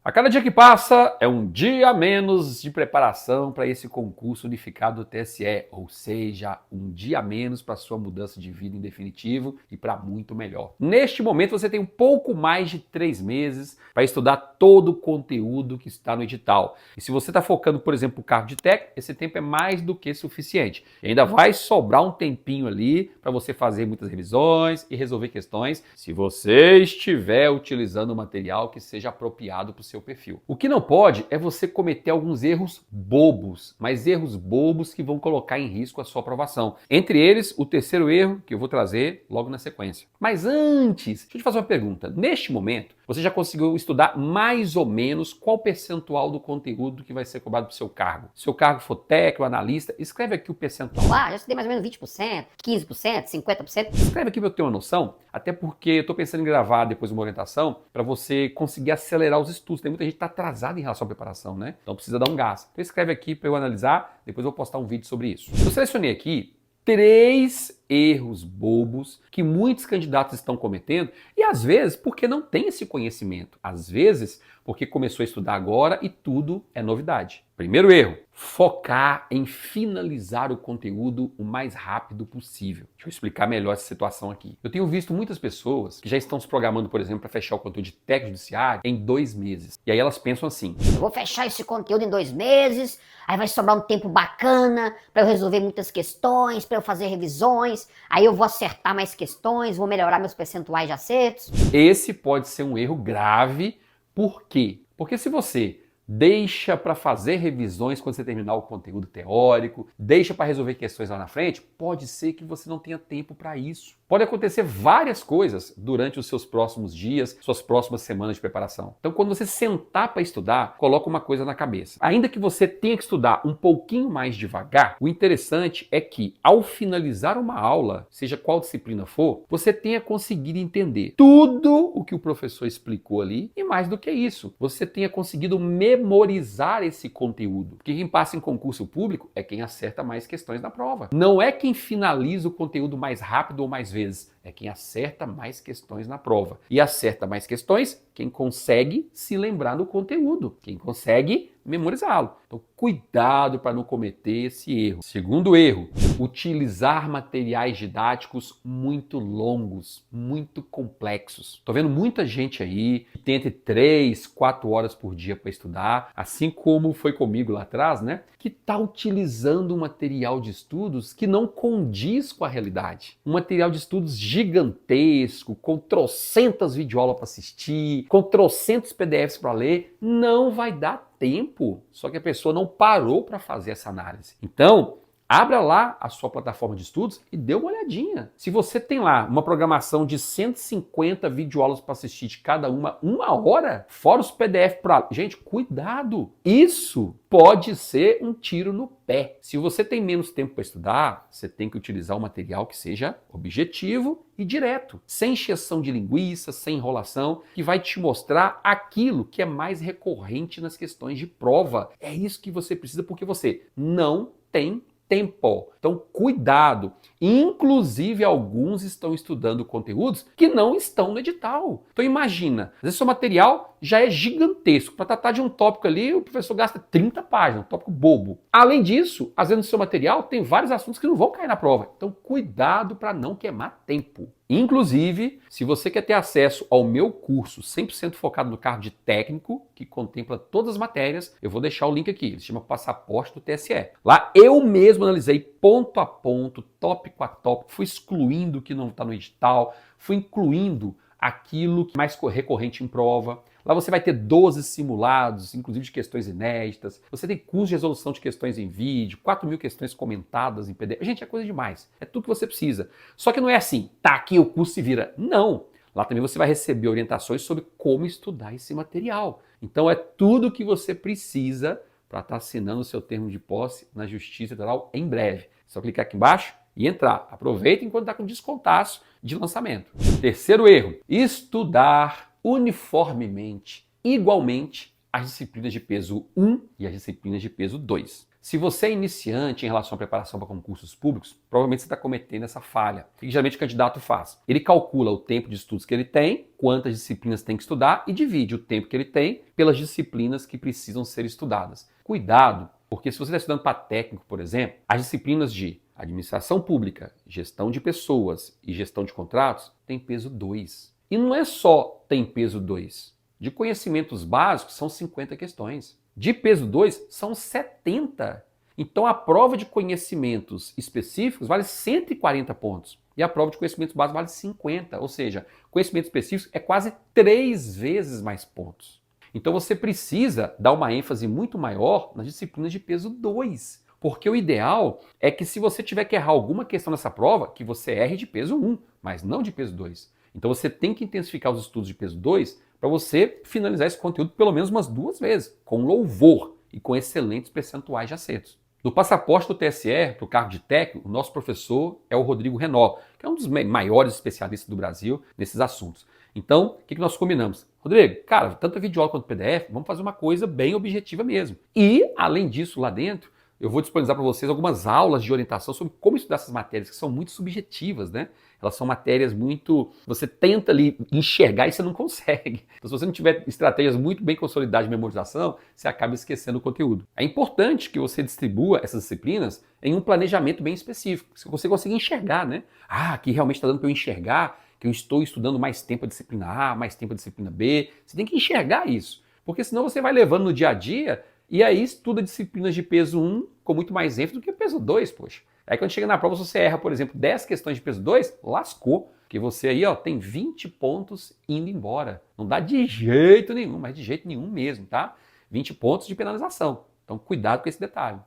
A cada dia que passa é um dia a menos de preparação para esse concurso unificado do TSE, ou seja, um dia a menos para sua mudança de vida em definitivo e para muito melhor. Neste momento você tem um pouco mais de 3 meses para estudar todo o conteúdo que está no edital. E se você está focando, por exemplo, no cargo de técnico, esse tempo é mais do que suficiente. E ainda vai sobrar um tempinho ali para você fazer muitas revisões e resolver questões, se você estiver utilizando o material que seja apropriado para o seu perfil. O que não pode é você cometer alguns erros bobos, mas erros bobos que vão colocar em risco a sua aprovação. Entre eles, o terceiro erro que eu vou trazer logo na sequência. Mas antes, deixa eu te fazer uma pergunta. Neste momento, você já conseguiu estudar mais ou menos qual percentual do conteúdo que vai ser cobrado para o seu cargo? Se o seu cargo for técnico, analista, escreve aqui o percentual. Já estudei mais ou menos 20%, 15%, 50%. Escreve aqui para eu ter uma noção, até porque eu estou pensando em gravar depois uma orientação para você conseguir acelerar os estudos. Tem muita gente que está atrasada em relação à preparação, né? Então precisa dar um gás. Então escreve aqui para eu analisar, depois eu vou postar um vídeo sobre isso. Eu selecionei aqui 3 erros bobos que muitos candidatos estão cometendo e às vezes porque não tem esse conhecimento, às vezes porque começou a estudar agora e tudo é novidade. Primeiro erro, focar em finalizar o conteúdo o mais rápido possível. Deixa eu explicar melhor essa situação aqui. Eu tenho visto muitas pessoas que já estão se programando, por exemplo, para fechar o conteúdo de técnico judiciário em 2 meses. E aí elas pensam assim: Eu vou fechar esse conteúdo em 2 meses, aí vai sobrar um tempo bacana para eu resolver muitas questões, para eu fazer revisões, aí eu vou acertar mais questões, vou melhorar meus percentuais de acertos. esse pode ser um erro grave. Por quê? Porque se você deixa para fazer revisões quando você terminar o conteúdo teórico, deixa para resolver questões lá na frente, pode ser que você não tenha tempo para isso. Pode acontecer várias coisas durante os seus próximos dias, suas próximas semanas de preparação. Então, quando você sentar para estudar, coloca uma coisa na cabeça. Ainda que você tenha que estudar um pouquinho mais devagar, o interessante é que, ao finalizar uma aula, seja qual disciplina for, você tenha conseguido entender tudo o que o professor explicou ali e mais do que isso, você tenha conseguido memorizar esse conteúdo. Porque quem passa em concurso público é quem acerta mais questões na prova. Não é quem finaliza o conteúdo mais rápido ou mais vezes, é quem acerta mais questões na prova. E acerta mais questões quem consegue se lembrar do conteúdo, quem consegue memorizá-lo. Então, cuidado para não cometer esse erro. Segundo erro, utilizar materiais didáticos muito longos, muito complexos. Tô vendo muita gente aí que tem entre 3, 4 horas por dia para estudar, assim como foi comigo lá atrás, né? Que está utilizando um material de estudos que não condiz com a realidade. Um material de estudos gigantesco, com trocentas videoaulas para assistir, com trocentos PDFs para ler, não vai dar tempo. Só que a pessoa não parou para fazer essa análise. Então, abra lá a sua plataforma de estudos e dê uma olhadinha. Se você tem lá uma programação de 150 videoaulas para assistir de cada uma hora, fora os PDF para... Gente, cuidado! Isso pode ser um tiro no pé. Se você tem menos tempo para estudar, você tem que utilizar um material que seja objetivo e direto, sem encheção de linguiça, sem enrolação, que vai te mostrar aquilo que é mais recorrente nas questões de prova. É isso que você precisa porque você não tem tempo. Então, cuidado. Inclusive, alguns estão estudando conteúdos que não estão no edital. Então, imagina, às vezes seu material já é gigantesco. Para tratar de um tópico ali, o professor gasta 30 páginas, um tópico bobo. Além disso, às vezes no seu material tem vários assuntos que não vão cair na prova. Então, cuidado para não queimar tempo. Inclusive, se você quer ter acesso ao meu curso 100% focado no cargo de técnico, que contempla todas as matérias, eu vou deixar o link aqui. Ele se chama Passaporte do TSE. Lá eu mesmo analisei ponto a ponto, tópico a tópico, fui excluindo o que não está no edital, fui incluindo aquilo que é mais recorrente em prova. Lá você vai ter 12 simulados, inclusive de questões inéditas. Você tem curso de resolução de questões em vídeo, 4.000 questões comentadas em PDF. Gente, é coisa demais. É tudo que você precisa. Só que não é assim, tá aqui o curso se vira. Não. Lá também você vai receber orientações sobre como estudar esse material. Então é tudo que você precisa para estar assinando o seu termo de posse na Justiça Federal em breve. É só clicar aqui embaixo e entrar. Aproveita enquanto está com descontaço de lançamento. Terceiro erro, estudar uniformemente, igualmente, as disciplinas de peso 1 e as disciplinas de peso 2. Se você é iniciante em relação à preparação para concursos públicos, provavelmente você está cometendo essa falha. O que geralmente o candidato faz? Ele calcula o tempo de estudos que ele tem, quantas disciplinas tem que estudar e divide o tempo que ele tem pelas disciplinas que precisam ser estudadas. Cuidado, porque se você está estudando para técnico, por exemplo, as disciplinas de administração pública, gestão de pessoas e gestão de contratos têm peso 2. E não é só tem peso 2. De conhecimentos básicos são 50 questões. De peso 2 são 70. Então a prova de conhecimentos específicos vale 140 pontos. E a prova de conhecimentos básicos vale 50. Ou seja, conhecimentos específicos é quase 3 vezes mais pontos. Então você precisa dar uma ênfase muito maior nas disciplinas de peso 2. Porque o ideal é que se você tiver que errar alguma questão nessa prova, que você erre de peso 1, mas não de peso 2. Então você tem que intensificar os estudos de peso 2 para você finalizar esse conteúdo pelo menos umas 2 vezes, com louvor e com excelentes percentuais de acertos. No passaporte do TSE, para o cargo de técnico, o nosso professor é o Rodrigo Renó, que é um dos maiores especialistas do Brasil nesses assuntos. Então, o que nós combinamos? Rodrigo, cara, tanto a videoaula quanto o PDF, vamos fazer uma coisa bem objetiva mesmo. E, além disso, lá dentro, eu vou disponibilizar para vocês algumas aulas de orientação sobre como estudar essas matérias, que são muito subjetivas, né? Elas são matérias muito... Você tenta ali enxergar e você não consegue. Então, se você não tiver estratégias muito bem consolidadas de memorização, você acaba esquecendo o conteúdo. É importante que você distribua essas disciplinas em um planejamento bem específico, se você conseguir enxergar, né? Ah, aqui realmente está dando para eu enxergar que eu estou estudando mais tempo a disciplina A, mais tempo a disciplina B. Você tem que enxergar isso, porque senão você vai levando no dia a dia e aí estuda disciplinas de peso 1 com muito mais ênfase do que peso 2, poxa. Aí quando chega na prova, se você erra, por exemplo, 10 questões de peso 2, lascou. Porque você aí, ó, tem 20 pontos indo embora. Não dá de jeito nenhum, mas de jeito nenhum mesmo, tá? 20 pontos de penalização. Então cuidado com esse detalhe.